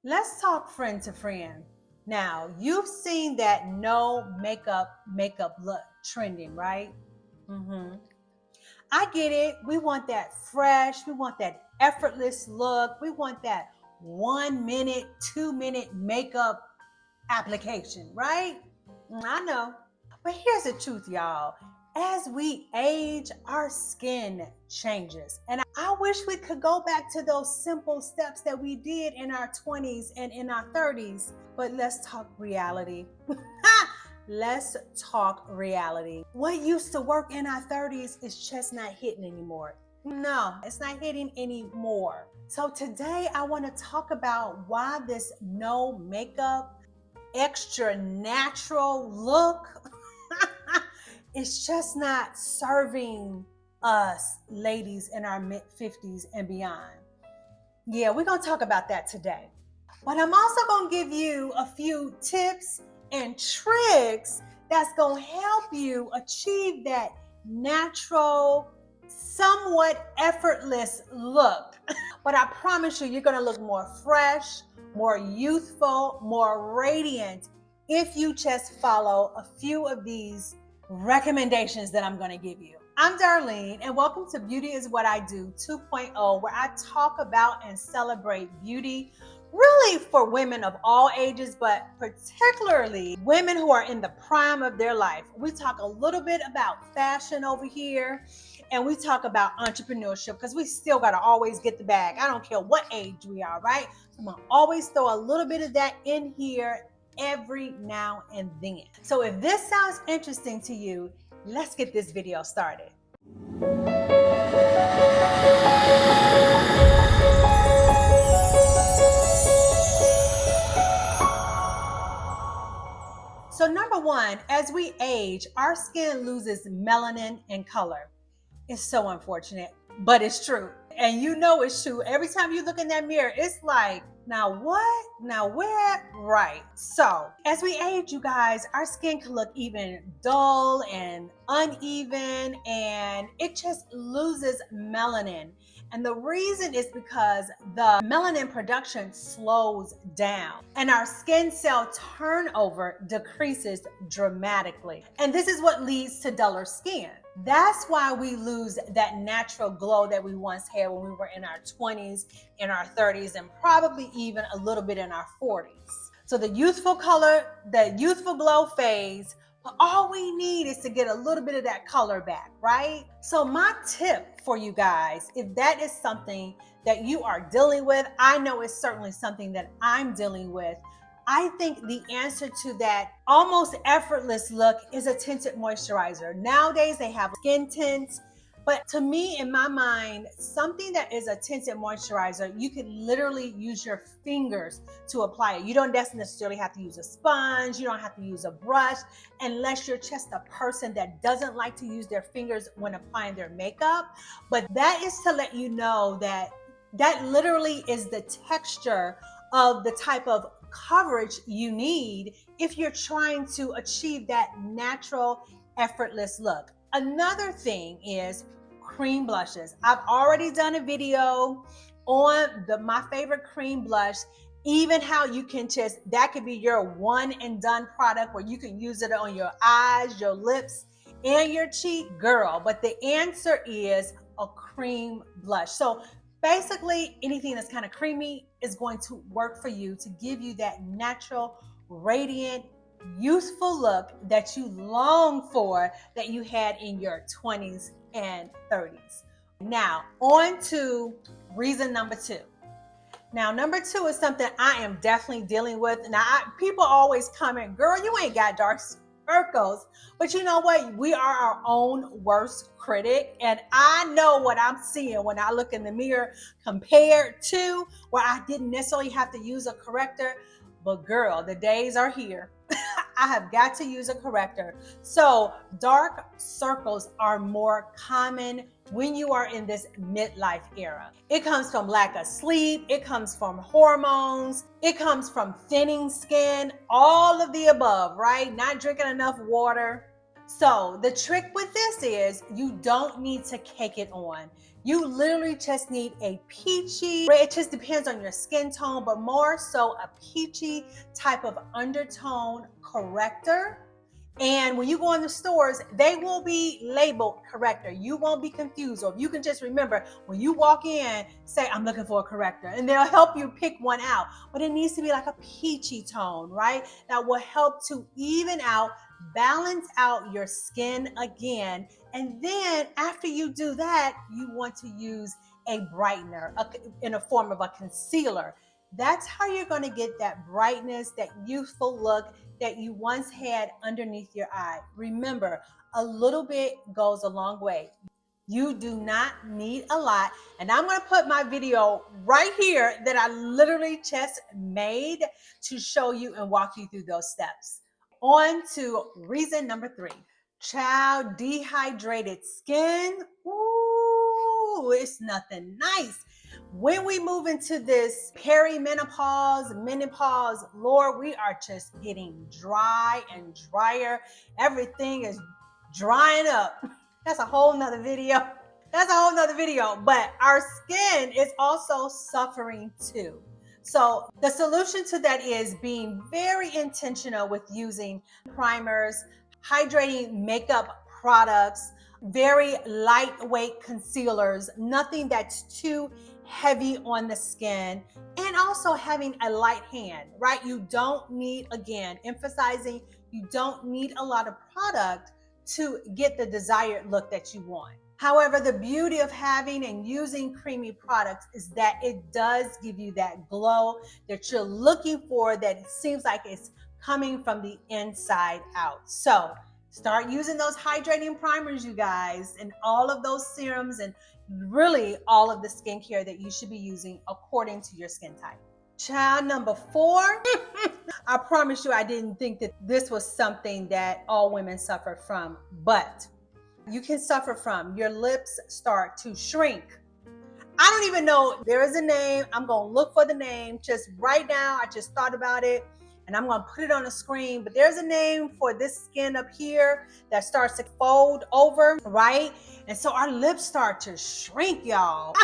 Let's talk friend to friend. Now, you've seen that no makeup look trending, right? hmm I get it. We want that fresh, we want that effortless look, we want that 1 minute, 2 minute makeup application, right? I know. But here's the truth, y'all. As we age, our skin changes. And I wish we could go back to those simple steps that we did in our 20s and in our 30s. But let's talk reality. Let's talk reality. What used to work in our 30s is just not hitting anymore. No, it's not hitting anymore. So today I want to talk about why this no makeup, extra natural look it's just not serving us ladies in our mid 50s and beyond. Yeah, we're going to talk about that today. But I'm also going to give you a few tips and tricks that's going to help you achieve that natural, somewhat effortless look. But I promise you, you're going to look more fresh, more youthful, more radiant if you just follow a few of these recommendations that I'm going to give you. I'm Darlene, and welcome to Beauty is What I Do 2.0, where I talk about and celebrate beauty really for women of all ages, but particularly women who are in the prime of their life. We talk a little bit about fashion over here, and we talk about entrepreneurship because we still got to always get the bag. I don't care what age we are, right? So I'm going to always throw a little bit of that in here every now and then. So if this sounds interesting to you, let's get this video started. So number one, as we age, our skin loses melanin and color. It's so unfortunate, but it's true. And you know it's true. Every time you look in that mirror, it's like, now what? Now where? Right. So as we age, you guys, our skin can look even dull and uneven, and it just loses melanin. And the reason is because the melanin production slows down and our skin cell turnover decreases dramatically. And this is what leads to duller skin. That's why we lose that natural glow that we once had when we were in our 20s, in our 30s, and probably even a little bit in our 40s. So the youthful color, the youthful glow fades, but all we need is to get a little bit of that color back, right? So my tip for you guys, if that is something that you are dealing with, I know it's certainly something that I'm dealing with. I think the answer to that almost effortless look is a tinted moisturizer. Nowadays they have skin tints, but to me, in my mind, something that is a tinted moisturizer, you could literally use your fingers to apply it. You don't necessarily have to use a sponge. You don't have to use a brush unless you're just a person that doesn't like to use their fingers when applying their makeup. But that is to let you know that that literally is the texture of the type of coverage you need if you're trying to achieve that natural, effortless look. Another thing is cream blushes. I've already done a video on my favorite cream blush, even how you can just, that could be your one and done product where you can use it on your eyes, your lips, and your cheek, girl. But the answer is a cream blush. So basically, anything that's kind of creamy is going to work for you to give you that natural, radiant, youthful look that you long for, that you had in your 20s and 30s. Now, on to reason number two. Now, number two is something I am definitely dealing with. Now, people always comment, girl, you ain't got dark circles. But you know what? We are our own worst critic. And I know what I'm seeing when I look in the mirror compared to where I didn't necessarily have to use a corrector. But girl, the days are here. I have got to use a corrector. So dark circles are more common when you are in this midlife era. It comes from lack of sleep. It comes from hormones. It comes from thinning skin, all of the above, right? Not drinking enough water. So the trick with this is you don't need to cake it on. You literally just need a peachy, it just depends on your skin tone, but more so a peachy type of undertone corrector. And when you go in the stores, they will be labeled corrector. You won't be confused. Or if you can just remember, when you walk in, say, I'm looking for a corrector, and they'll help you pick one out. But it needs to be like a peachy tone, right? That will help to even out, balance out your skin again. And then after you do that, you want to use a brightener in a form of a concealer. That's how you're going to get that brightness, that youthful look that you once had underneath your eye. Remember, a little bit goes a long way. You do not need a lot. And I'm going to put my video right here that I literally just made to show you and walk you through those steps. On to reason number 3. Child, dehydrated skin. Ooh, it's nothing nice. When we move into this perimenopause, menopause, Lord, we are just getting dry and drier. Everything is drying up. That's a whole nother video. But our skin is also suffering too. So the solution to that is being very intentional with using primers, hydrating makeup products, very lightweight concealers, nothing that's too heavy on the skin, and also having a light hand, right? You don't need, again, emphasizing, you don't need a lot of product to get the desired look that you want. However, the beauty of having and using creamy products is that it does give you that glow that you're looking for, that it seems like it's coming from the inside out. So start using those hydrating primers, you guys, and all of those serums, and really all of the skincare that you should be using according to your skin type. Child, number 4. I promise you, I didn't think that this was something that all women suffer from, but you can suffer from your lips start to shrink. I don't even know, there is a name. I'm going to look for the name just right now. I just thought about it and I'm going to put it on the screen, but there's a name for this skin up here that starts to fold over, right? And so our lips start to shrink, y'all.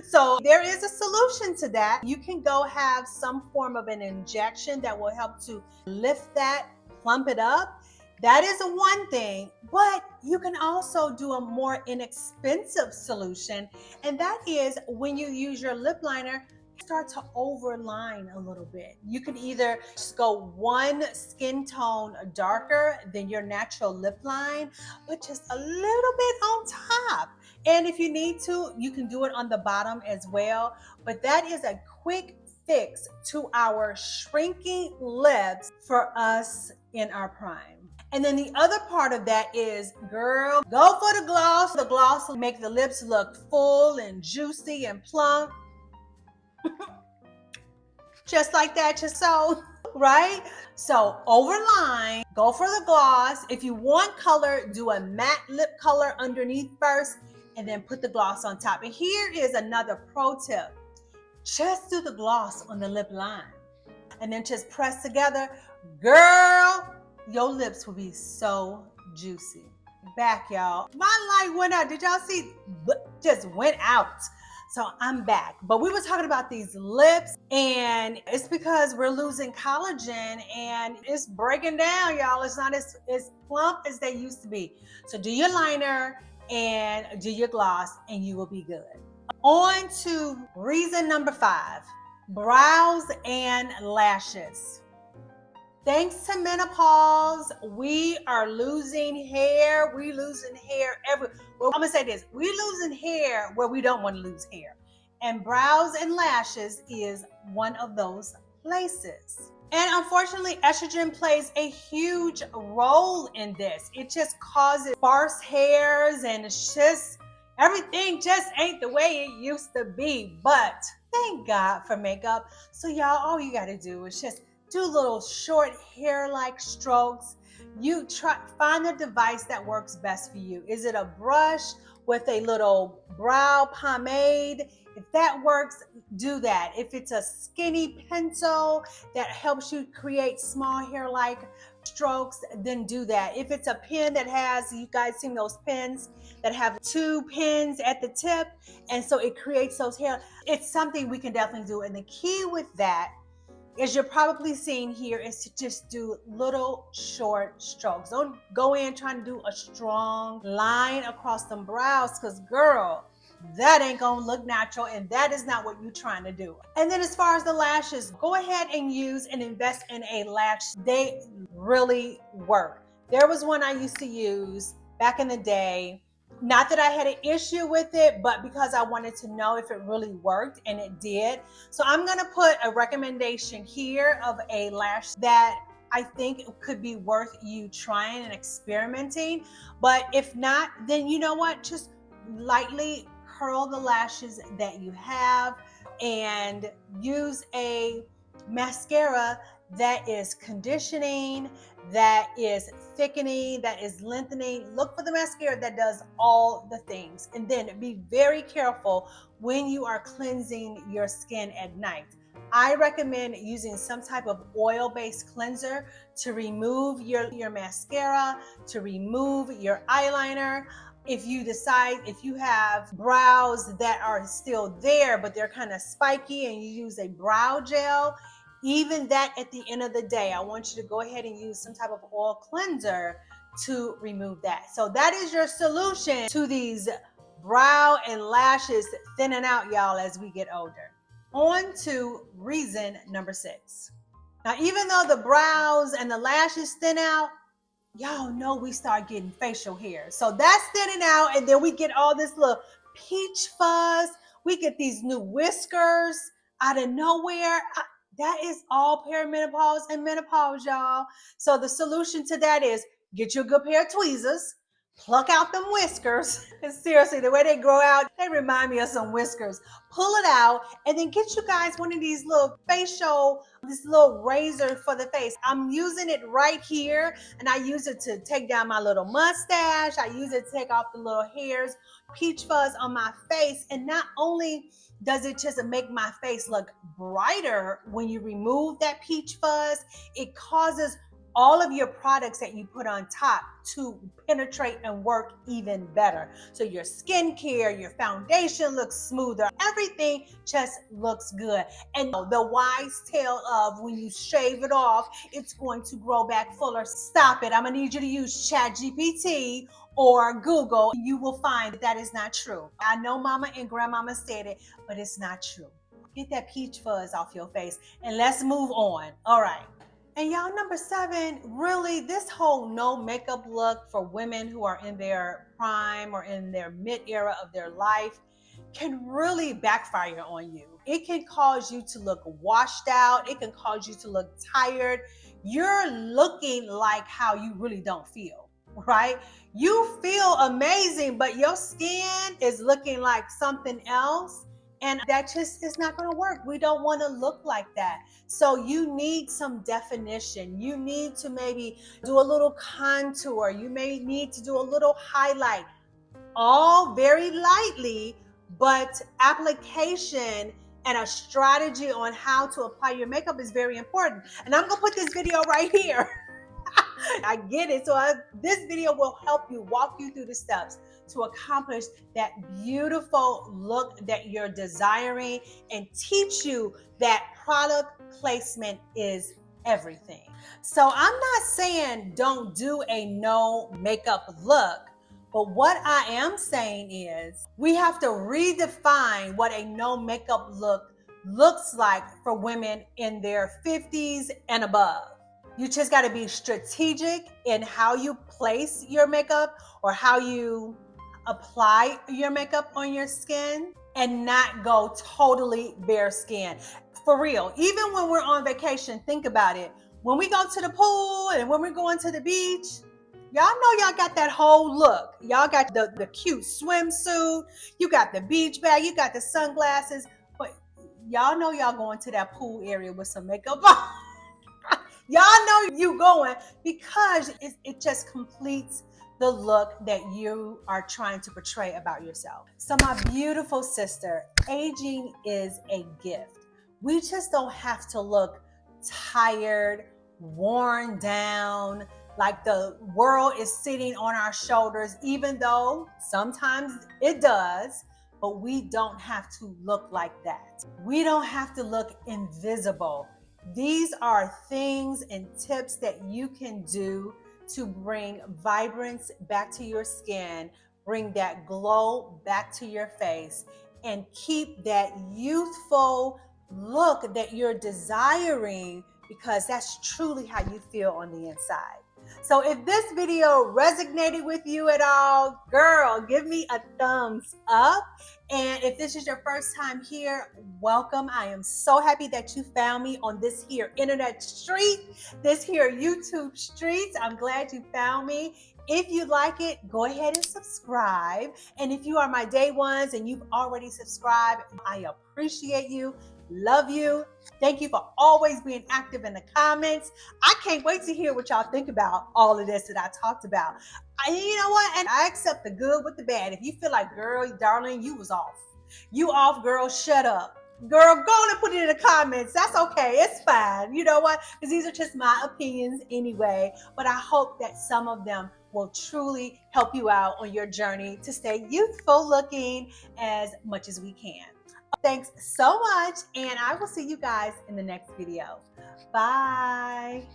So there is a solution to that. You can go have some form of an injection that will help to lift that, plump it up. That is one thing, but you can also do a more inexpensive solution, and that is when you use your lip liner, start to overline a little bit. You can either just go one skin tone darker than your natural lip line, but just a little bit on top. And if you need to, you can do it on the bottom as well. But that is a quick fix to our shrinking lips for us in our prime. And then the other part of that is, girl, go for the gloss. The gloss will make the lips look full and juicy and plump. Just like that, just so, right? So overline, go for the gloss. If you want color, do a matte lip color underneath first and then put the gloss on top. And here is another pro tip. Just do the gloss on the lip line and then just press together. Girl, your lips will be so juicy. Back, y'all. My light went out. Did y'all see? Just went out. So I'm back. But we were talking about these lips, and it's because we're losing collagen and it's breaking down, y'all. It's not as plump as they used to be. So do your liner and do your gloss and you will be good. On to reason number 5, brows and lashes. Thanks to menopause, we are losing hair. We losing hair everywhere. Well, I'm gonna say this: we losing hair where we don't want to lose hair, and brows and lashes is one of those places. And unfortunately, estrogen plays a huge role in this. It just causes sparse hairs, and it's just everything just ain't the way it used to be. But thank God for makeup. So y'all, all you gotta do is just do little short hair-like strokes. You find the device that works best for you. Is it a brush with a little brow pomade? If that works, do that. If it's a skinny pencil that helps you create small hair-like strokes, then do that. If it's a pen that has, you guys seen those pens that have 2 pins at the tip, and so it creates those hair, it's something we can definitely do. And the key with that, as you're probably seeing here, is to just do little short strokes. Don't go in trying to do a strong line across them brows, because girl, that ain't gonna look natural, and that is not what you're trying to do. And then as far as the lashes, go ahead and use and invest in a lash. They really work. There was one I used to use back in the day. Not that I had an issue with it, but because I wanted to know if it really worked, and it did. So I'm gonna put a recommendation here of a lash that I think could be worth you trying and experimenting. But if not, then you know what? Just lightly curl the lashes that you have and use a mascara that is conditioning, that is thickening, that is lengthening. Look for the mascara that does all the things. And then be very careful when you are cleansing your skin at night. I recommend using some type of oil-based cleanser to remove your mascara, to remove your eyeliner. If you decide, if you have brows that are still there, but they're kind of spiky, and you use a brow gel, even that at the end of the day, I want you to go ahead and use some type of oil cleanser to remove that. So that is your solution to these brow and lashes thinning out, y'all, as we get older. On to reason number 6. Now, even though the brows and the lashes thin out, y'all know we start getting facial hair. So that's thinning out, and then we get all this little peach fuzz. We get these new whiskers out of nowhere. That is all perimenopause and menopause, y'all. So the solution to that is get you a good pair of tweezers, pluck out them whiskers. And seriously, the way they grow out, they remind me of some whiskers. Pull it out, and then get you guys one of these little facial, this little razor for the face. I'm using it right here, and I use it to take down my little mustache. I use it to take off the little hairs, peach fuzz on my face. And not only does it just make my face look brighter when you remove that peach fuzz, it causes all of your products that you put on top to penetrate and work even better. So your skincare, your foundation looks smoother. Everything just looks good. And the wise tale of when you shave it off, it's going to grow back fuller. Stop it. I'm gonna need you to use ChatGPT or Google. You will find that is not true. I know mama and grandmama said it, but it's not true. Get that peach fuzz off your face, and let's move on. All right. And y'all, number 7, really, this whole no makeup look for women who are in their prime or in their mid-era of their life can really backfire on you. It can cause you to look washed out. It can cause you to look tired. You're looking like how you really don't feel, right? You feel amazing, but your skin is looking like something else. And that just is not going to work. We don't want to look like that. So you need some definition. You need to maybe do a little contour. You may need to do a little highlight, all very lightly, but application and a strategy on how to apply your makeup is very important. And I'm going to put this video right here. I get it. So this video will help you, walk you through the steps to accomplish that beautiful look that you're desiring, and teach you that product placement is everything. So I'm not saying don't do a no makeup look, but what I am saying is we have to redefine what a no makeup look looks like for women in their 50s and above. You just got to be strategic in how you place your makeup or how you apply your makeup on your skin, and not go totally bare skin. For real, even when we're on vacation, think about it. When we go to the pool and when we're going to the beach, y'all know y'all got that whole look. Y'all got the cute swimsuit, you got the beach bag, you got the sunglasses, but y'all know y'all going to that pool area with some makeup on. Y'all know you going because it just completes the look that you are trying to portray about yourself. So my beautiful sister, aging is a gift. We just don't have to look tired, worn down, like the world is sitting on our shoulders, even though sometimes it does. But we don't have to look like that. We don't have to look invisible. These are things and tips that you can do to bring vibrance back to your skin, bring that glow back to your face, and keep that youthful look that you're desiring, because that's truly how you feel on the inside. So if this video resonated with you at all, girl, give me a thumbs up. And if this is your first time here, welcome. I am so happy that you found me on this here internet street, this here YouTube streets. I'm glad you found me. If you like it, go ahead and subscribe. And if you are my day ones and you've already subscribed, I appreciate you. Love you. Thank you for always being active in the comments. I can't wait to hear what y'all think about all of this that I talked about. You know what? And I accept the good with the bad. If you feel like, girl, Darlene, you was off. You off, girl, shut up. Girl, go and put it in the comments. That's okay. It's fine. You know what? Because these are just my opinions anyway. But I hope that some of them will truly help you out on your journey to stay youthful looking as much as we can. Thanks so much, and I will see you guys in the next video. Bye.